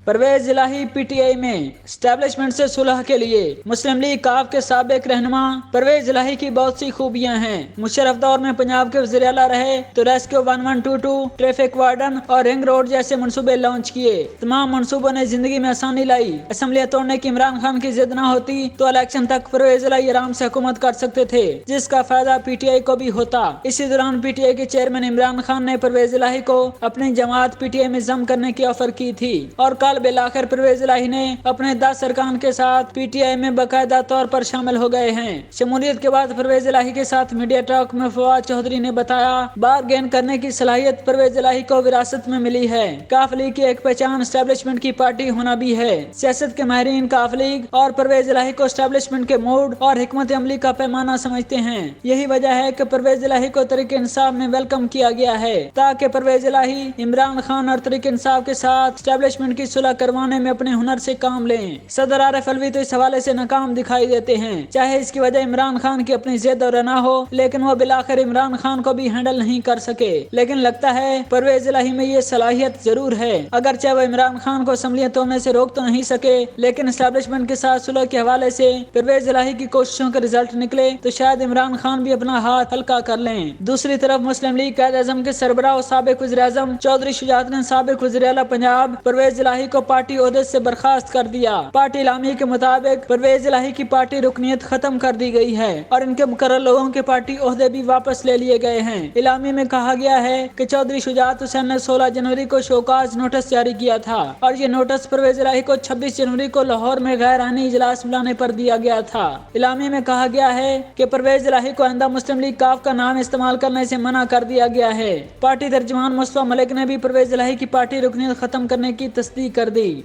پرویز الہی P T I میں establishment سے صلح کے لیے مسلم لیگ کاف کے سابق رہنما پرویز الہی کی بہت سی خوبیاں ہیں۔ مشرف دور میں پنجاب کے وزیر اعلیٰ رہے تو ریسکیو 1122، ٹریفک وارڈن اور رنگ روڈ جیسے منصوبے لانچ کیے۔ تمام منصوبوں نے زندگی میں آسانی لائی۔ اسمبلیاں توڑنے کی عمران خان کی ضد نہ ہوتی تو الیکشن تک پرویز الہی آرام سے حکومت کر سکتے تھے، جس کا فائدہ پی ٹی آئی کو بھی ہوتا۔ اسی دوران پی ٹی آئی کے چیئرمین عمران خان نے پرویز الہی کو اپنی جماعت پی ٹی آئی میں ضم کرنے کی آفر کی تھی اور کل بالآخر پرویز الہی نے اپنے 10 ارکان کے ساتھ پی ٹی آئی میں باقاعدہ طور پر شامل ہو گئے ہیں۔ شمولیت کے بعد پرویز الہی کے ساتھ میڈیا ٹاک میں فواد چودھری نے بتایا، بارگین کرنے کی صلاحیت پرویز الہی کو وراثت میں ملی ہے۔ کاف لیگ کی ایک پہچان اسٹیبلشمنٹ کی پارٹی ہونا بھی ہے۔ سیاست کے ماہرین کاف لیگ اور پرویز الہی کو اسٹیبلشمنٹ کے موڈ اور حکمت عملی کا پیمانہ سمجھتے ہیں۔ یہی وجہ ہے کہ پرویز الہی کو تحریک انصاف میں ویلکم کیا گیا ہے تاکہ پرویز الہی عمران خان اور تحریک انصاف کے ساتھ اسٹیبلشمنٹ کی صلح کروانے میں اپنے ہنر سے کام لیں۔ صدر عارف علوی تو اس حوالے سے ناکام دکھائی دیتے ہیں، چاہے اس کی وجہ عمران خان کی اپنی ضد اور نہ ہو، لیکن وہ بالآخر عمران خان کو بھی ہینڈل نہیں کر سکے۔ لیکن لگتا ہے پرویز الہی میں یہ صلاحیت ضرور ہے، اگرچہ وہ عمران خان کو اسمبلیاں توڑنے سے روک تو نہیں سکے، لیکن اسٹیبلشمنٹ کے ساتھ صلح کے حوالے سے پرویز الہی کی کوششوں کا رزلٹ نکلے تو شاید عمران خان بھی اپنا ہاتھ ہلکا کر لیں۔ دوسری طرف مسلم لیگ قائد اعظم کے سربراہ اور سابق وزیر اعظم چودھری شجاعت نے سابق وزیر اعلیٰ پنجاب پرویز الہی کو پارٹی عہدے سے برخاست کر دیا۔ پارٹی اعلامیہ کے مطابق پرویز الہی کی پارٹی رکنیت ختم کر دی گئی ہے اور ان کے مقرر لوگوں کے پارٹی عہدے بھی واپس لے لیے گئے ہیں۔ اعلامیہ میں کہا گیا ہے کہ چودھری شجاعت حسین نے 16 جنوری کو شوکاز نوٹس جاری کیا تھا اور یہ نوٹس پرویز الہی کو 26 جنوری کو لاہور میں غیر آئینی اجلاس بلانے پر دیا گیا تھا۔ اعلامیہ میں کہا گیا ہے کہ پرویز الہی کو آئندہ مسلم لیگ کاف کا نام استعمال کرنے سے منع کر دیا گیا ہے۔ پارٹی ترجمان مصطفیٰ ملک نے بھی پرویز الہی کی پارٹی رکنیت ختم کرنے کی تصدیق کر دی۔